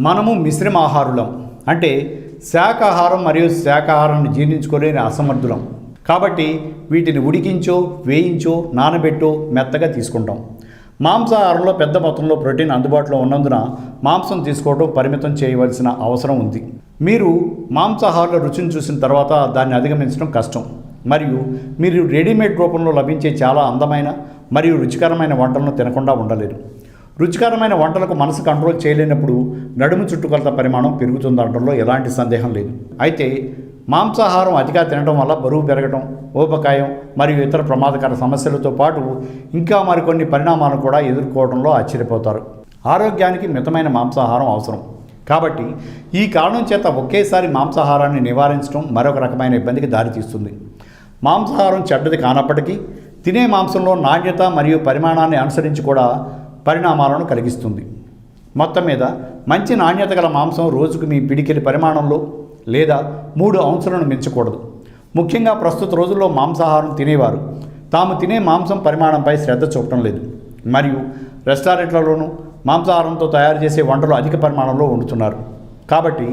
మనము మిశ్రమ ఆహారులం, అంటే శాకాహారం మరియు శాకాహారాన్ని జీర్ణించుకోలేని అసమర్థులం. కాబట్టి వీటిని ఉడికించో, వేయించో, నానబెట్టో మెత్తగా తీసుకుంటాం. మాంసాహారంలో పెద్ద మొత్తంలో ప్రోటీన్ అందుబాటులో ఉన్నందున మాంసం తీసుకోవడం పరిమితం చేయవలసిన అవసరం ఉంది. మీరు మాంసాహారుల రుచిని చూసిన తర్వాత దాన్ని అధిగమించడం కష్టం. మరియు మీరు రెడీమేడ్ రూపంలో లభించే చాలా అందమైన మరియు రుచికరమైన వంటలను తినకుండా ఉండలేరు. రుచికరమైన వంటలకు మనసు కంట్రోల్ చేయలేనప్పుడు నడుము చుట్టుకొలత పరిమాణం పెరుగుతుందనడంలో ఎలాంటి సందేహం లేదు. అయితే మాంసాహారం అతిగా తినడం వల్ల బరువు పెరగడం, ఊబకాయం మరియు ఇతర ప్రమాదకర సమస్యలతో పాటు ఇంకా మరికొన్ని పరిణామాలను కూడా ఎదుర్కోవడంలో ఆశ్చర్యపోతారు. ఆరోగ్యానికి మితమైన మాంసాహారం అవసరం. కాబట్టి ఈ కారణం చేత ఒకేసారి మాంసాహారాన్ని నివారించడం మరొక రకమైన ఇబ్బందికి దారితీస్తుంది. మాంసాహారం చెడ్డది కానప్పటికీ తినే మాంసంలో నాణ్యత మరియు పరిమాణాన్ని అనుసరించి కూడా పరిణామాలను కలిగిస్తుంది. మొత్తం మీద మంచి నాణ్యత గల మాంసం రోజుకు మీ పిడికిలి పరిమాణంలో లేదా 3 ఔన్సులను మించకూడదు. ముఖ్యంగా ప్రస్తుత రోజుల్లో మాంసాహారం తినేవారు తాము తినే మాంసం పరిమాణంపై శ్రద్ధ చూపడం లేదు. మరియు రెస్టారెంట్లలోనూ మాంసాహారంతో తయారు చేసే వంటలు అధిక పరిమాణంలో వండుతున్నారు. కాబట్టి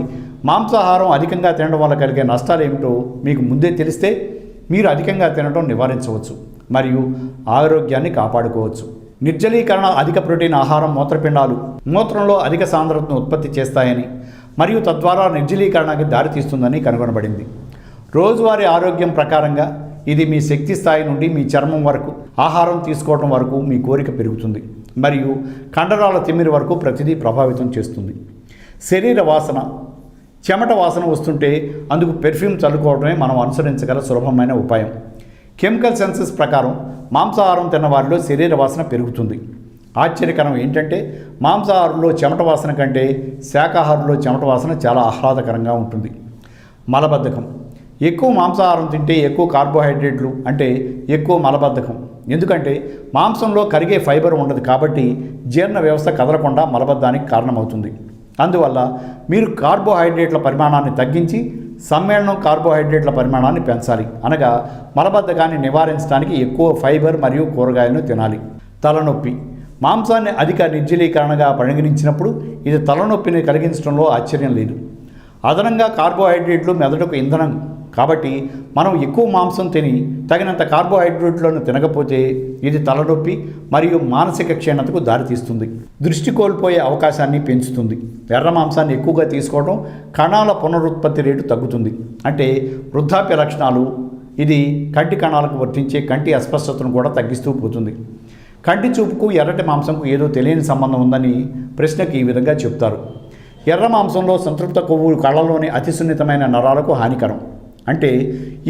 మాంసాహారం అధికంగా తినడం వల్ల కలిగే నష్టాలు ఏమిటో మీకు ముందే తెలిస్తే మీరు అధికంగా తినడం నివారించవచ్చు మరియు ఆరోగ్యాన్ని కాపాడుకోవచ్చు. నిర్జలీకరణ అధిక ప్రోటీన్ ఆహారం మూత్రపిండాలు మూత్రంలో అధిక సాంద్రతను ఉత్పత్తి చేస్తాయని మరియు తద్వారా నిర్జలీకరణకి దారితీస్తుందని కనుగొనబడింది. రోజువారీ ఆరోగ్యం ప్రకారంగా ఇది మీ శక్తి స్థాయి నుండి మీ చర్మం వరకు ఆహారం తీసుకోవడం వరకు మీ కోరిక పెరుగుతుంది మరియు కండరాల తిమ్మిరి వరకు ప్రతిదీ ప్రభావితం చేస్తుంది. శరీర వాసన, చెమట వాసన వస్తుంటే అందుకు పెర్ఫ్యూమ్ చల్లుకోవడమే మనం అనుసరించగల సులభమైన ఉపాయం. కెమికల్ సెన్సెస్ ప్రకారం మాంసాహారం తిన్న వారిలో శరీర వాసన పెరుగుతుంది. ఆశ్చర్యకరం ఏంటంటే మాంసాహారంలో చెమట వాసన కంటే శాకాహారంలో చెమట వాసన చాలా ఆహ్లాదకరంగా ఉంటుంది. మలబద్ధకం. ఎక్కువ మాంసాహారం తింటే ఎక్కువ కార్బోహైడ్రేట్లు అంటే ఎక్కువ మలబద్ధకం. ఎందుకంటే మాంసంలో కరిగే ఫైబర్ ఉండదు కాబట్టి జీర్ణ వ్యవస్థ కదలకుండా మలబద్ధానికి కారణమవుతుంది. అందువల్ల మీరు కార్బోహైడ్రేట్ల పరిమాణాన్ని తగ్గించి సమ్మేళనం కార్బోహైడ్రేట్ల పరిమాణాన్ని పెంచాలి. అనగా మలబద్ధకాన్ని నివారించడానికి ఎక్కువ ఫైబర్ మరియు కూరగాయలను తినాలి. తలనొప్పి. మాంసాన్ని అధిక నిర్జలీకరణగా పరిగణించినప్పుడు ఇది తలనొప్పిని కలిగించడంలో ఆశ్చర్యం లేదు. అదనంగా కార్బోహైడ్రేట్లు మెదడుకు ఇంధనం కాబట్టి మనం ఎక్కువ మాంసం తిని తగినంత కార్బోహైడ్రేట్లను తినకపోతే ఇది తలనొప్పి మరియు మానసిక క్షీణతకు దారితీస్తుంది. దృష్టి కోల్పోయే అవకాశాన్ని పెంచుతుంది. ఎర్ర మాంసాన్ని ఎక్కువగా తీసుకోవడం కణాల పునరుత్పత్తి రేటు తగ్గుతుంది. అంటే వృద్ధాప్య లక్షణాలు. ఇది కంటి కణాలకు వర్తించే కంటి అస్పష్టతను కూడా తగ్గిస్తూ పోతుంది. కంటి చూపుకు ఎర్రటి మాంసంకు ఏదో తెలియని సంబంధం ఉందని ప్రశ్నకు ఈ విధంగా చెప్తారు. ఎర్ర మాంసంలో సంతృప్త కొవ్వు కళ్ళలోని అతి సున్నితమైన నరాలకు హానికరం. అంటే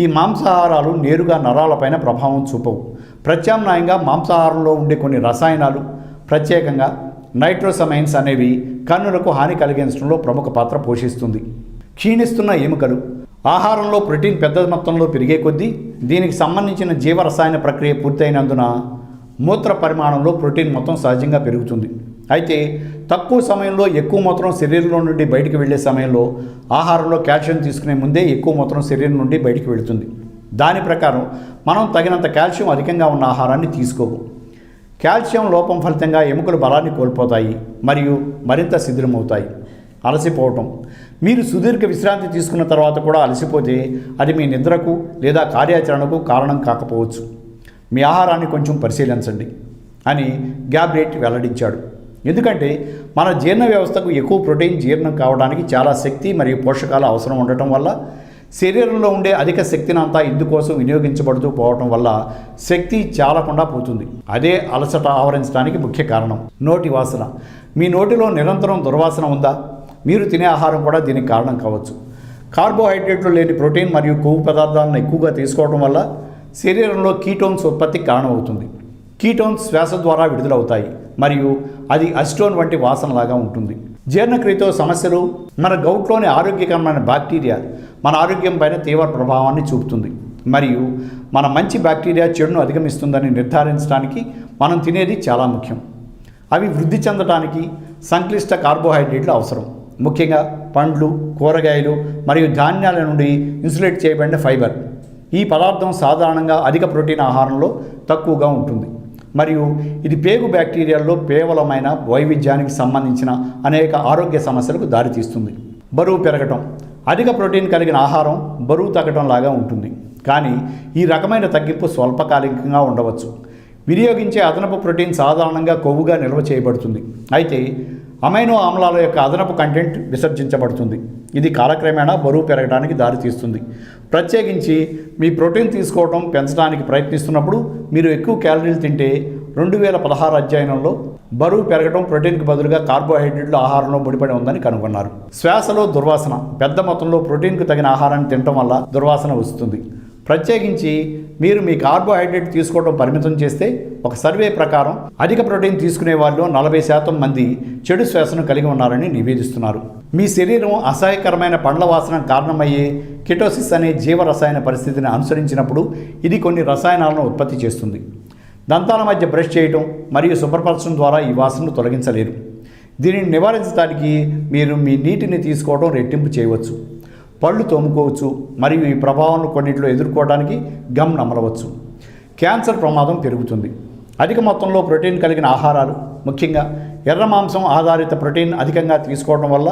ఈ మాంసాహారాలు నేరుగా నరాలపైన ప్రభావం చూపవు. ప్రత్యామ్నాయంగా మాంసాహారంలో ఉండే కొన్ని రసాయనాలు, ప్రత్యేకంగా నైట్రోసమైన్స్ అనేవి కన్నులకు హాని కలిగించడంలో ప్రముఖ పాత్ర పోషిస్తుంది. క్షీణిస్తున్న ఎముకలు. ఆహారంలో ప్రోటీన్ పెద్ద మొత్తంలో పెరిగే కొద్దీ దీనికి సంబంధించిన జీవరసాయన ప్రక్రియ పూర్తయినందున మూత్ర పరిమాణంలో ప్రోటీన్ మొత్తం సహజంగా పెరుగుతుంది. అయితే తక్కువ సమయంలో ఎక్కువ మూత్రం శరీరంలో నుండి బయటికి వెళ్ళే సమయంలో ఆహారంలో కాల్షియం తీసుకునే ముందే ఎక్కువ మూత్రం శరీరం నుండి బయటికి వెళుతుంది. దాని ప్రకారం మనం తగినంత కాల్షియం అధికంగా ఉన్న ఆహారాన్ని తీసుకోము. కాల్షియం లోపం ఫలితంగా ఎముకలు బలాన్ని కోల్పోతాయి మరియు మరింత శిథిలమవుతాయి. అలసిపోవటం. మీరు సుదీర్ఘ విశ్రాంతి తీసుకున్న తర్వాత కూడా అలసిపోతే అది మీ నిద్రకు లేదా కార్యాచరణకు కారణం కాకపోవచ్చు. మీ ఆహారాన్ని కొంచెం పరిశీలించండి అని గ్యాబ్రెట్ వెల్లడించాడు. ఎందుకంటే మన జీర్ణ వ్యవస్థకు ఎక్కువ ప్రోటీన్ జీర్ణం కావడానికి చాలా శక్తి మరియు పోషకాలు అవసరం ఉండటం వల్ల శరీరంలో ఉండే అధిక శక్తిని అంతా ఇందుకోసం వినియోగించబడుతూ పోవటం వల్ల శక్తి చాలకుండా పోతుంది. అదే అలసట ఆవరించడానికి ముఖ్య కారణం. నోటి వాసన. మీ నోటిలో నిరంతరం దుర్వాసన ఉందా? మీరు తినే ఆహారం కూడా దీనికి కారణం కావచ్చు. కార్బోహైడ్రేట్లు లేని ప్రోటీన్ మరియు కొవ్వు పదార్థాలను ఎక్కువగా తీసుకోవడం వల్ల శరీరంలో కీటోన్స్ ఉత్పత్తికి కారణమవుతుంది. కీటోన్స్ శ్వాస ద్వారా విడుదలవుతాయి మరియు అది అసిటోన్ వంటి వాసనలాగా ఉంటుంది. జీర్ణక్రియతో సమస్యలు. మన గౌట్లోని ఆరోగ్యకరమైన బ్యాక్టీరియా మన ఆరోగ్యం పైన తీవ్ర ప్రభావాన్ని చూపుతుంది మరియు మన మంచి బ్యాక్టీరియా చెడును అధిగమిస్తుందని నిర్ధారించడానికి మనం తినేది చాలా ముఖ్యం. అవి వృద్ధి చెందడానికి సంక్లిష్ట కార్బోహైడ్రేట్లు అవసరం. ముఖ్యంగా పండ్లు, కూరగాయలు మరియు ధాన్యాల నుండి ఇన్సులేట్ చేయబడిన ఫైబర్. ఈ పదార్థం సాధారణంగా అధిక ప్రోటీన్ ఆహారంలో తక్కువగా ఉంటుంది. మరియు ఇది పేగు బ్యాక్టీరియాల్లో కేవలమైన వైవిధ్యానికి సంబంధించిన అనేక ఆరోగ్య సమస్యలకు దారితీస్తుంది. బరువు పెరగటం. అధిక ప్రోటీన్ కలిగిన ఆహారం బరువు తగ్గటం లాగా ఉంటుంది, కానీ ఈ రకమైన తగ్గింపు స్వల్పకాలికంగా ఉండవచ్చు. వినియోగించే అదనపు ప్రోటీన్ సాధారణంగా కొవ్వుగా నిల్వ చేయబడుతుంది, అయితే అమైనో ఆమ్లాల యొక్క అదనపు కంటెంట్ విసర్జించబడుతుంది. ఇది కాలక్రమేణా బరువు పెరగడానికి దారితీస్తుంది. ప్రత్యేకించి మీ ప్రోటీన్ తీసుకోవడం పెంచడానికి ప్రయత్నిస్తున్నప్పుడు మీరు ఎక్కువ క్యాలరీలు తింటే 2016 అధ్యయనంలో బరువు పెరగడం ప్రోటీన్కి బదులుగా కార్బోహైడ్రేట్లు ఆహారంలో ముడిపడి ఉందని కనుగొన్నారు. శ్వాసలో దుర్వాసన. పెద్ద మొత్తంలో ప్రోటీన్కు తగిన ఆహారాన్ని తినడం వల్ల దుర్వాసన వస్తుంది. ప్రత్యేకించి మీరు మీ కార్బోహైడ్రేట్ తీసుకోవడం పరిమితం చేస్తే ఒక సర్వే ప్రకారం అధిక ప్రోటీన్ తీసుకునే వాళ్ళు 40% మంది చెడు శ్వాసను కలిగి ఉన్నారని నివేదిస్తున్నారు. మీ శరీరం అసహ్యకరమైన పండ్ల వాసన కారణమయ్యే కిటోసిస్ అనే జీవరసాయన పరిస్థితిని అనుసరించినప్పుడు ఇది కొన్ని రసాయనాలను ఉత్పత్తి చేస్తుంది. దంతాల మధ్య బ్రష్ చేయటం మరియు శుభ్రపరచడం ద్వారా ఈ వాసనను తొలగించలేరు. దీనిని నివారించడానికి మీరు మీ నీటిని తీసుకోవడం రెట్టింపు చేయవచ్చు, పళ్ళు తోముకోవచ్చు మరియు ఈ ప్రభావాలను కొన్నింటిలో ఎదుర్కోవడానికి గమ్ నమలవచ్చు. క్యాన్సర్ ప్రమాదం పెరుగుతుంది. అధిక మొత్తంలో ప్రోటీన్ కలిగిన ఆహారాలు, ముఖ్యంగా ఎర్ర మాంసం ఆధారిత ప్రోటీన్ అధికంగా తీసుకోవడం వల్ల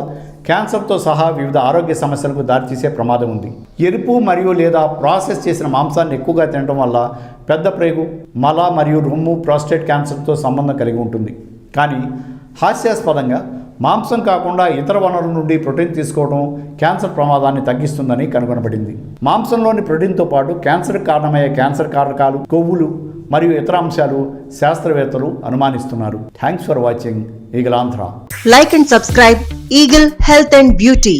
క్యాన్సర్తో సహా వివిధ ఆరోగ్య సమస్యలకు దారితీసే ప్రమాదం ఉంది. ఎరుపు మరియు లేదా ప్రాసెస్ చేసిన మాంసాన్ని ఎక్కువగా తినడం వల్ల పెద్ద ప్రేగు, మల మరియు రొమ్ము, ప్రోస్టేట్ క్యాన్సర్తో సంబంధం కలిగి ఉంటుంది. కానీ హాస్యాస్పదంగా మాంసం కాకుండా ఇతర వనరుల నుండి ప్రోటీన్ తీసుకోవడం క్యాన్సర్ ప్రమాదాన్ని తగ్గిస్తుందని కనుగొనబడింది. మాంసంలోని ప్రోటీన్తో పాటు క్యాన్సర్కి కారణమయ్యే క్యాన్సర్ కారకాలు, కొవ్వులు మరియు ఇతర అంశాలు శాస్త్రవేత్తలు అనుమానిస్తున్నారు. Thanks for watching eagle Andhra. Like and subscribe Eagle Health and Beauty.